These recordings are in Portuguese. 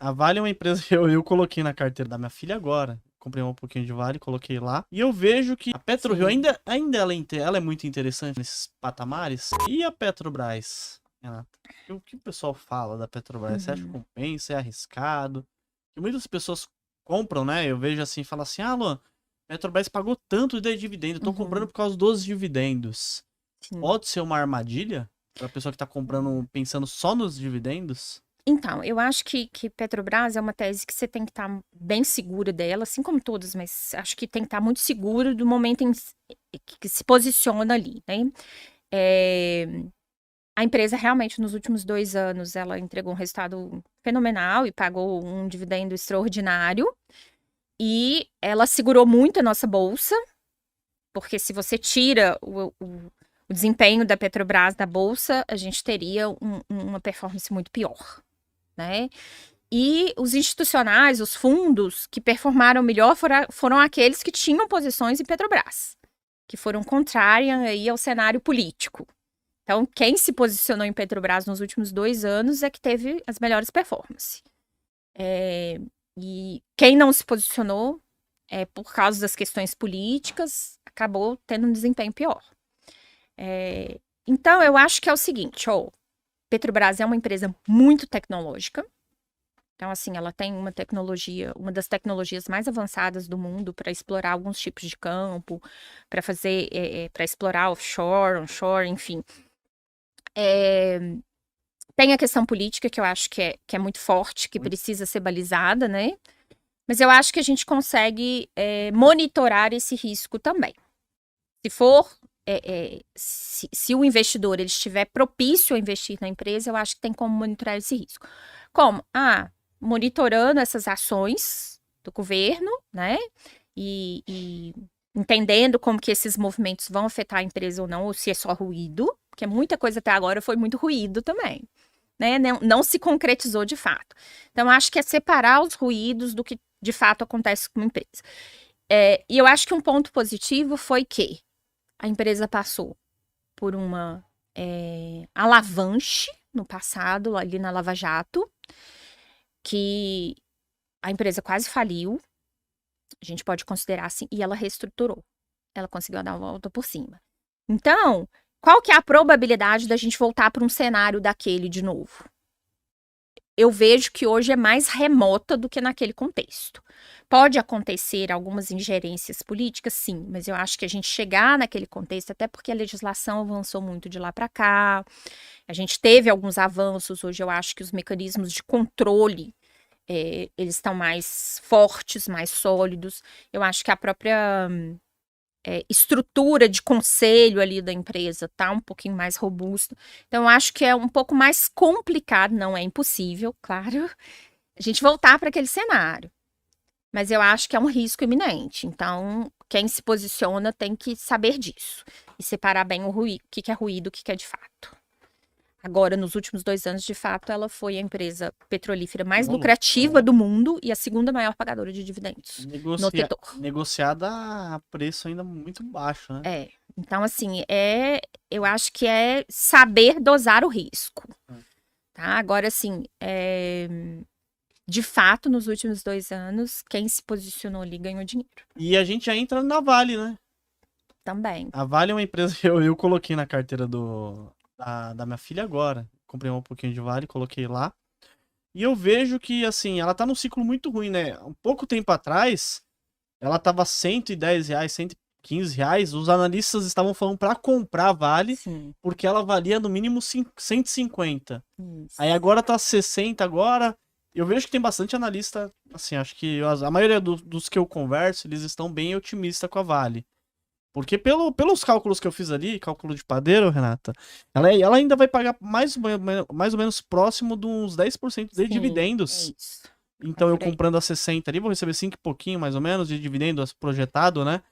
A Vale é uma empresa que eu coloquei na carteira da minha filha agora. Comprei um pouquinho de Vale, coloquei lá. E eu vejo que a PetroRio Sim. ainda ela é muito interessante nesses patamares. E a Petrobras, Renata? O que o pessoal fala da Petrobras? Você acha que Uhum. compensa? É arriscado? E muitas pessoas compram, né? Eu vejo assim, fala assim, ah, Luan, Petrobras pagou tanto de dividendo, eu tô comprando Uhum. por causa dos dividendos. Sim. Pode ser uma armadilha para pessoa que tá comprando pensando só nos dividendos? Então, eu acho que Petrobras é uma tese que você tem que estar bem segura dela, assim como todas, mas acho que tem que estar muito seguro do momento que se posiciona ali, né? É, a empresa realmente, nos últimos 2 anos, ela entregou um resultado fenomenal e pagou um dividendo extraordinário. E ela segurou muito a nossa bolsa, porque se você tira o desempenho da Petrobras da bolsa, a gente teria uma performance muito pior, né? E os institucionais, os fundos que performaram melhor foram aqueles que tinham posições em Petrobras, que foram contrárias aí ao cenário político. Então, quem se posicionou em Petrobras nos últimos 2 anos é que teve as melhores performances. E quem não se posicionou, por causa das questões políticas, acabou tendo um desempenho pior. Então, eu acho que é o seguinte, ó, Petrobras é uma empresa muito tecnológica. Então, assim, ela tem uma tecnologia, uma das tecnologias mais avançadas do mundo para explorar alguns tipos de campo, para fazer, para explorar offshore, onshore, enfim. É, tem a questão política, que eu acho que é muito forte, que Muito. precisa ser balizada, né? Mas eu acho que a gente consegue monitorar esse risco também. Se for, se o investidor ele estiver propício a investir na empresa, eu acho que tem como monitorar esse risco. Como? Monitorando essas ações do governo, né? E entendendo como que esses movimentos vão afetar a empresa ou não, ou se é só ruído, porque muita coisa até agora foi muito ruído também, né? Não se concretizou de fato. Então, acho que é separar os ruídos do que de fato acontece com uma empresa. E eu acho que um ponto positivo foi que a empresa passou por uma alavanche no passado, ali na Lava Jato, que a empresa quase faliu, a gente pode considerar assim, e ela reestruturou. Ela conseguiu dar uma volta por cima. Então, qual que é a probabilidade da gente voltar para um cenário daquele de novo? Eu vejo que hoje é mais remota do que naquele contexto. Pode acontecer algumas ingerências políticas, sim, mas eu acho que a gente chegar naquele contexto, até porque a legislação avançou muito de lá para cá, a gente teve alguns avanços, hoje eu acho que os mecanismos de controle, eles estão mais fortes, mais sólidos. Eu acho que a própria estrutura de conselho ali da empresa tá um pouquinho mais robusta. Então, eu acho que é um pouco mais complicado, não é impossível, claro, a gente voltar para aquele cenário. Mas eu acho que é um risco iminente. Então, quem se posiciona tem que saber disso e separar bem o ruído, o que é ruído, o que é de fato. Agora, nos últimos 2 anos, de fato, ela foi a empresa petrolífera mais Ô, louco. lucrativa do mundo e a segunda maior pagadora de dividendos no setor. Negociada a preço ainda muito baixo, né? Então, assim, eu acho que é saber dosar o risco, tá? Agora, assim, de fato, nos últimos 2 anos, quem se posicionou ali ganhou dinheiro E a gente já entra na Vale, né? também. A Vale é uma empresa que eu coloquei na carteira da minha filha agora. Comprei um pouquinho de Vale, coloquei lá. E eu vejo que, assim, ela tá num ciclo muito ruim, né? Um pouco tempo atrás, ela tava R$ 110, R$ 115. Os analistas estavam falando pra comprar a Vale, Sim, porque ela valia no mínimo 150. Aí isso. agora tá 60 agora. Eu vejo que tem bastante analista, assim, acho que a maioria dos que eu converso, eles estão bem otimistas com a Vale. Porque pelos cálculos que eu fiz ali, cálculo de padeiro, Renata, ela ainda vai pagar mais ou menos próximo de uns 10% de Sim, é dividendos. isso. É Então eu por aí. comprando a 60 ali, vou receber 5 e pouquinho mais ou menos de dividendos projetado, né?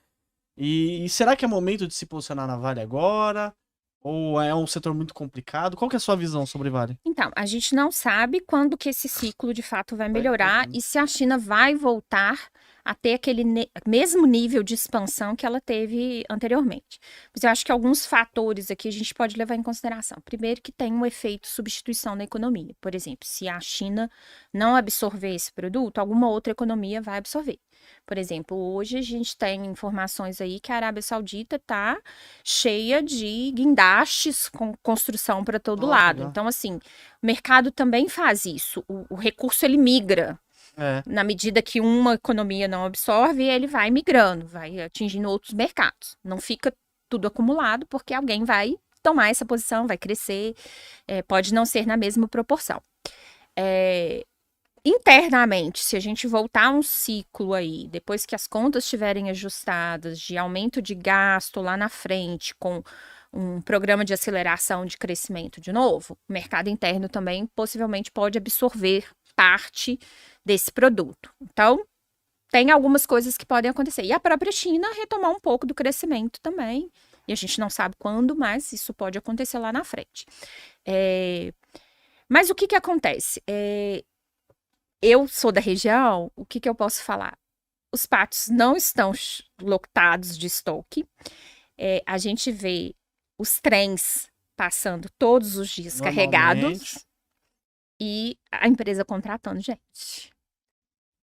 E será que é momento de se posicionar na Vale agora? Ou é um setor muito complicado? Qual que é a sua visão sobre Vale? Então, a gente não sabe quando que esse ciclo de fato vai Vai melhorar voltando. e se a China vai voltar a ter aquele mesmo nível de expansão que ela teve anteriormente. Mas eu acho que alguns fatores aqui a gente pode levar em consideração. Primeiro, que tem um efeito substituição na economia. Por exemplo, se a China não absorver esse produto, alguma outra economia vai absorver. Por exemplo, hoje a gente tem informações aí que a Arábia Saudita está cheia de guindastes com construção para todo lado. Legal. Então, assim, o mercado também faz isso. O recurso ele migra. Na medida que uma economia não absorve, ele vai migrando, vai atingindo outros mercados. Não fica tudo acumulado, porque alguém vai tomar essa posição, vai crescer, pode não ser na mesma proporção. Internamente, se a gente voltar um ciclo aí, depois que as contas estiverem ajustadas, de aumento de gasto lá na frente, com um programa de aceleração de crescimento de novo, o mercado interno também possivelmente pode absorver parte desse produto. Então, tem algumas coisas que podem acontecer. E a própria China retomar um pouco do crescimento também. E a gente não sabe quando, mas isso pode acontecer lá na frente. Mas o que acontece? Eu sou da região, o que eu posso falar? Os pátios não estão lotados de estoque. A gente vê os trens passando todos os dias carregados e a empresa contratando gente.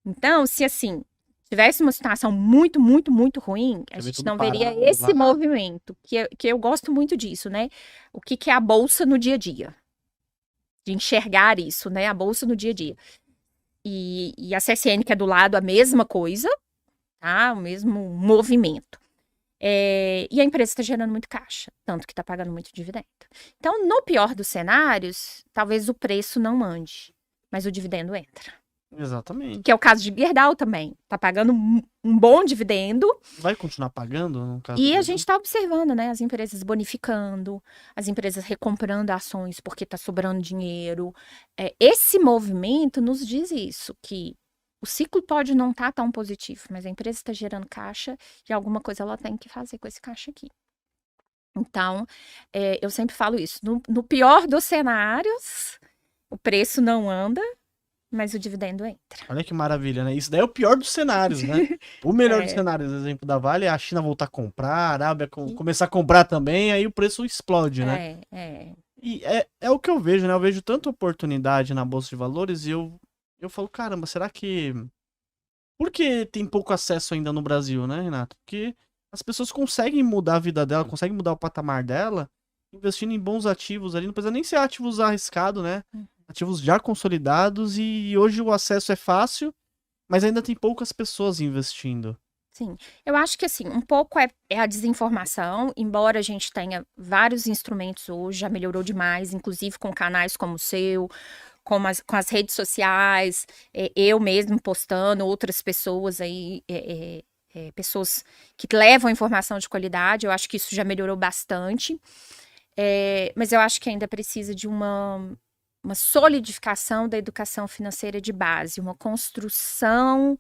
Então, se assim, tivesse uma situação muito, muito, muito ruim, a gente não veria esse movimento, que eu gosto muito disso, né? O que é a bolsa no dia a dia? De enxergar isso, né? A bolsa no dia a dia. E a CSN, que é do lado, a mesma coisa, tá? O mesmo movimento. E a empresa está gerando muito caixa, tanto que está pagando muito dividendo. Então, no pior dos cenários, talvez o preço não ande, mas o dividendo entra. Exatamente. Que é o caso de Gerdau também. Está pagando um bom dividendo. Vai continuar pagando, no caso? E a gente está observando, né? As empresas bonificando, as empresas recomprando ações porque está sobrando dinheiro. Esse movimento nos diz isso, que o ciclo pode não estar tão positivo, mas a empresa está gerando caixa e alguma coisa ela tem que fazer com esse caixa aqui. Então, eu sempre falo isso. No pior dos cenários, o preço não anda, mas o dividendo entra. Olha que maravilha, né? Isso daí é o pior dos cenários, né? O melhor dos cenários, exemplo da Vale, é a China voltar a comprar, a Arábia começar a comprar também, aí o preço explode, né? E é o que eu vejo, né? Eu vejo tanta oportunidade na Bolsa de Valores e eu falo, caramba, será que... Por que tem pouco acesso ainda no Brasil, né, Renato? Porque as pessoas conseguem mudar a vida dela, conseguem mudar o patamar dela, investindo em bons ativos ali, não precisa nem ser ativos arriscados, né? Ativos já consolidados e hoje o acesso é fácil, mas ainda tem poucas pessoas investindo. Sim, eu acho que assim, um pouco é a desinformação, embora a gente tenha vários instrumentos hoje, já melhorou demais, inclusive com canais como o seu, com as redes sociais, eu mesmo postando, outras pessoas aí, pessoas que levam informação de qualidade, eu acho que isso já melhorou bastante, mas eu acho que ainda precisa de uma solidificação da educação financeira de base, uma construção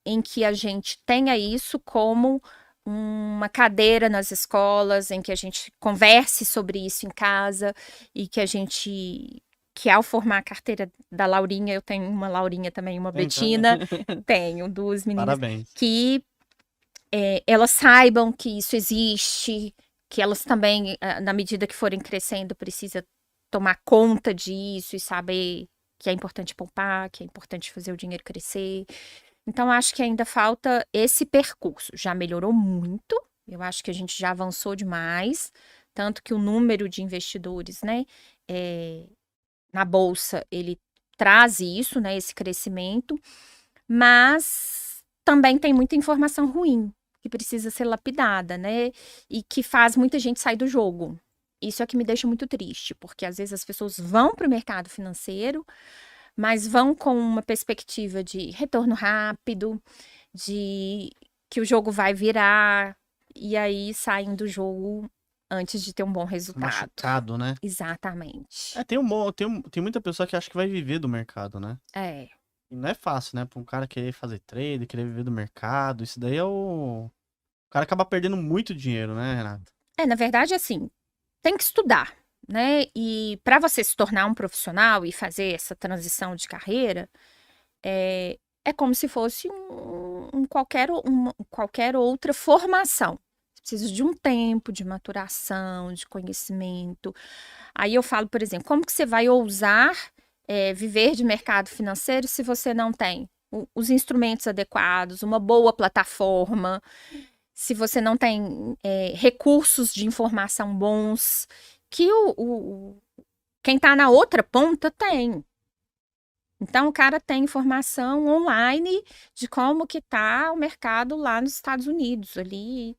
em que a gente tenha isso como uma cadeira nas escolas, em que a gente converse sobre isso em casa e que ao formar a carteira da Laurinha, eu tenho uma Laurinha também, uma Betina, tenho duas meninas. Parabéns. Que elas saibam que isso existe, que elas também, na medida que forem crescendo, precisa tomar conta disso e saber que é importante poupar, que é importante fazer o dinheiro crescer. Então, acho que ainda falta esse percurso. Já melhorou muito, eu acho que a gente já avançou demais, tanto que o número de investidores, né, na Bolsa, ele traz isso, né, esse crescimento, mas também tem muita informação ruim, que precisa ser lapidada, né, e que faz muita gente sair do jogo. Isso é que me deixa muito triste, porque às vezes as pessoas vão para o mercado financeiro, mas vão com uma perspectiva de retorno rápido, de que o jogo vai virar, e aí saem do jogo antes de ter um bom resultado. Machucado, né? Exatamente. Tem muita pessoa que acha que vai viver do mercado, né? E não é fácil, né? Para um cara querer fazer trade, querer viver do mercado, isso daí o cara acaba perdendo muito dinheiro, né, Renato? Na verdade, assim, tem que estudar, né? E para você se tornar um profissional e fazer essa transição de carreira, é é como se fosse qualquer outra formação. Precisa de um tempo de maturação, de conhecimento. Aí eu falo, por exemplo, como que você vai ousar viver de mercado financeiro se você não tem os instrumentos adequados, uma boa plataforma, se você não tem recursos de informação bons, que quem está na outra ponta tem. Então, o cara tem informação online de como que tá o mercado lá nos Estados Unidos, ali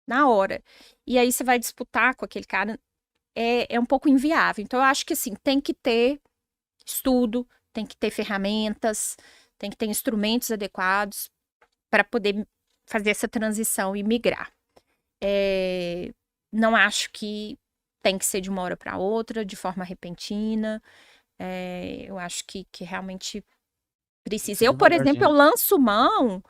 na hora. E aí você vai disputar com aquele cara, é um pouco inviável. Então, eu acho que assim, tem que ter estudo, tem que ter ferramentas, tem que ter instrumentos adequados para poder fazer essa transição e migrar. Não acho que tem que ser de uma hora para outra, de forma repentina. Eu acho que realmente precisa. Eu, por exemplo, eu lanço mão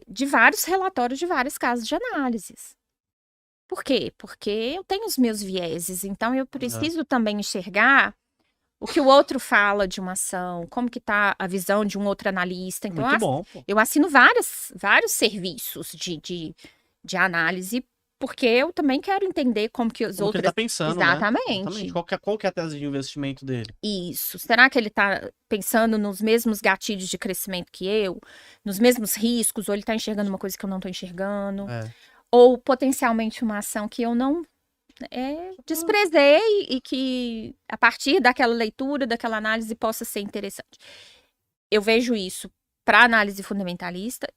de vários relatórios de várias casas de análises. Por quê? Porque eu tenho os meus vieses, então eu preciso também enxergar o que o outro fala de uma ação, como que tá a visão de um outro analista. Então, Muito bom, pô. eu assino vários serviços de análise, porque eu também quero entender como que os Como que outros... ele tá pensando, Exatamente. né? Exatamente. Qual que é a tese de investimento dele? Isso. Será que ele tá pensando nos mesmos gatilhos de crescimento que eu? Nos mesmos riscos? Ou ele tá enxergando uma coisa que eu não tô enxergando? Ou potencialmente uma ação que eu não desprezei e que a partir daquela leitura, daquela análise possa ser interessante. Eu vejo isso para análise fundamentalista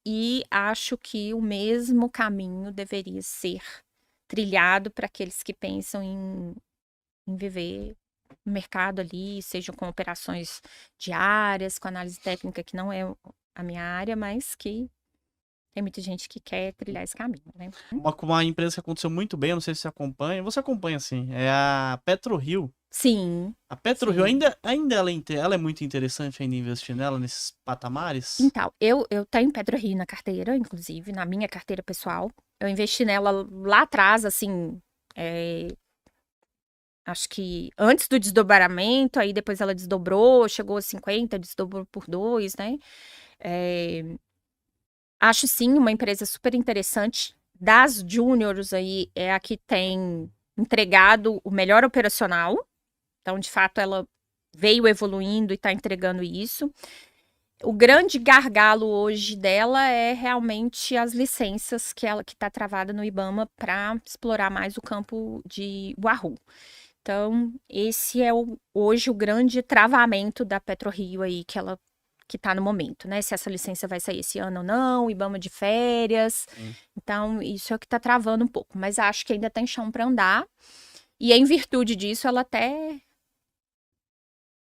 e acho que o mesmo caminho deveria ser trilhado para aqueles que pensam em viver no mercado ali, sejam com operações diárias, com análise técnica, que não é a minha área, mas que tem muita gente que quer trilhar esse caminho, né? Uma empresa que aconteceu muito bem, eu não sei se você acompanha. Você acompanha, sim. É a PetroRio. Sim. A PetroRio, ainda ela é muito interessante ainda investir nela, nesses patamares? Então, eu tenho PetroRio na carteira, inclusive, na minha carteira pessoal. Eu investi nela lá atrás, assim, acho que antes do desdobramento, aí depois ela desdobrou, chegou a 50, desdobrou por 2, né? Acho sim uma empresa super interessante. Das júniores aí, é a que tem entregado o melhor operacional. Então, de fato, ela veio evoluindo e está entregando isso. O grande gargalo hoje dela é realmente as licenças que está travada no IBAMA para explorar mais o campo de Wahoo. Então, esse é hoje o grande travamento da PetroRio aí, que está no momento, né? Se essa licença vai sair esse ano ou não, IBAMA de férias. Então, isso é o que está travando um pouco. Mas acho que ainda tem chão para andar. E em virtude disso, ela até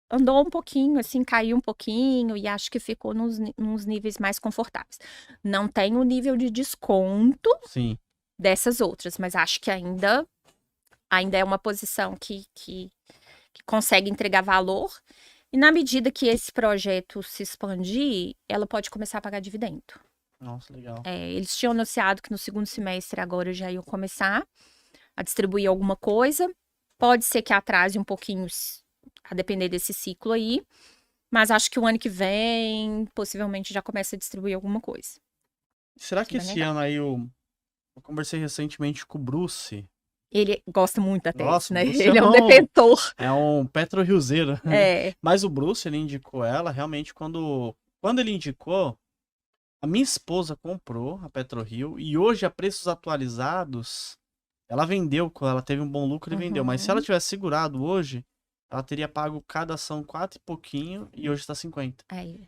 andou um pouquinho, assim, caiu um pouquinho e acho que ficou nos níveis mais confortáveis. Não tem o nível de desconto dessas outras, mas acho que ainda é uma posição que consegue entregar valor. E na medida que esse projeto se expandir, ela pode começar a pagar dividendo. Nossa, legal. Eles tinham anunciado que no segundo semestre agora já iam começar a distribuir alguma coisa. Pode ser que atrase um pouquinho, a depender desse ciclo aí. Mas acho que o ano que vem, possivelmente, já começa a distribuir alguma coisa. Será que esse ano aí eu conversei recentemente com o Bruce. Ele gosta muito da tese, Nossa, né? Bruce Ele é um detentor. É um PetroRiozeiro. Mas o Bruce, ele indicou ela realmente quando ele indicou, a minha esposa comprou a PetroRio e hoje a preços atualizados, ela vendeu, ela teve um bom lucro e vendeu. Mas se ela tivesse segurado hoje, ela teria pago cada ação 4 e pouquinho e hoje tá 50.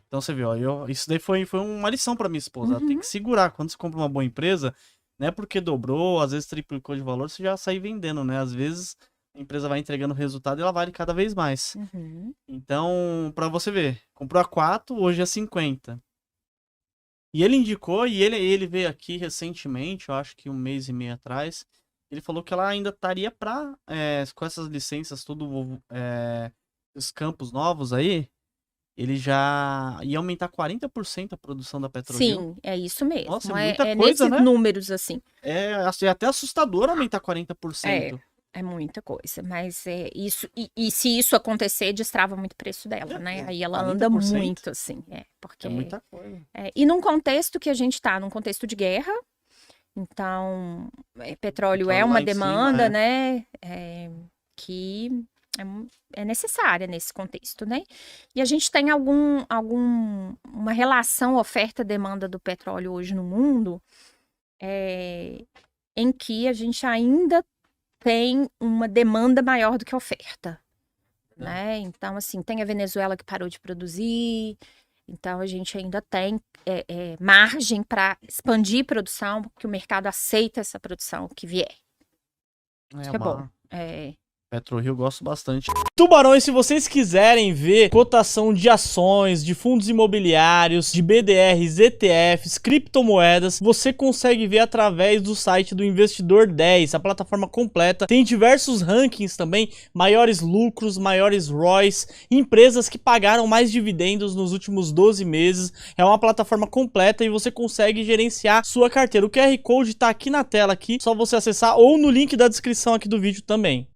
Então você viu, isso daí foi uma lição pra minha esposa. Ela tem que segurar. Quando você compra uma boa empresa, não é porque dobrou, às vezes triplicou de valor, você já sai vendendo, né? Às vezes a empresa vai entregando resultado e ela vale cada vez mais. Então, pra você ver, comprou a 4, hoje é 50. E ele indicou, e ele veio aqui recentemente, eu acho que um mês e meio atrás, ele falou que ela ainda estaria com essas licenças, tudo, os campos novos aí, ele já ia aumentar 40% a produção da PetroRio. Sim, é isso mesmo. Nossa, muita coisa, nesses né? números, assim. É até assustador aumentar 40%. É muita coisa, mas isso, e se isso acontecer, destrava muito o preço dela, né? Aí ela anda 40%? muito, assim, porque... É muita coisa. E num contexto que a gente tá, num contexto de guerra, então, petróleo é Petróleo lá uma em cima, demanda, né? Que é necessária nesse contexto, né? E a gente tem uma relação oferta-demanda do petróleo hoje no mundo, em que a gente ainda tem uma demanda maior do que a oferta, né? Então, assim, tem a Venezuela que parou de produzir, então a gente ainda tem margem para expandir produção, porque o mercado aceita essa produção que vier. Isso é bom. PetroRio eu gosto bastante. Tubarões, se vocês quiserem ver cotação de ações, de fundos imobiliários, de BDRs, ETFs, criptomoedas, você consegue ver através do site do Investidor 10, a plataforma completa. Tem diversos rankings também, maiores lucros, maiores ROIs, empresas que pagaram mais dividendos nos últimos 12 meses. É uma plataforma completa e você consegue gerenciar sua carteira. O QR Code tá aqui na tela, aqui, só você acessar ou no link da descrição aqui do vídeo também.